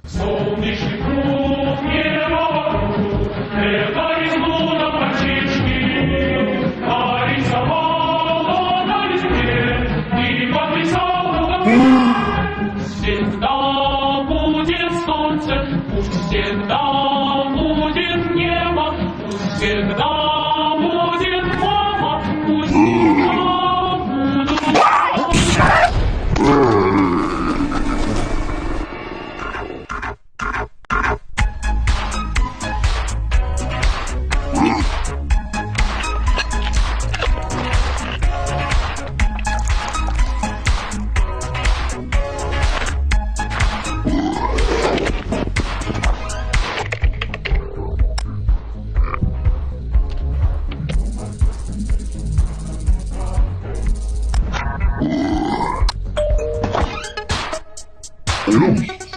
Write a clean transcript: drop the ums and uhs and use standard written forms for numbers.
Солнечный круг, небо вокруг, это излуна мальчишки. Нарисовала на листе и подписал рукой. Всегда будет солнце, пусть всегда будет небо, пусть всегда будет мама, пусть всегда буду. Плюс.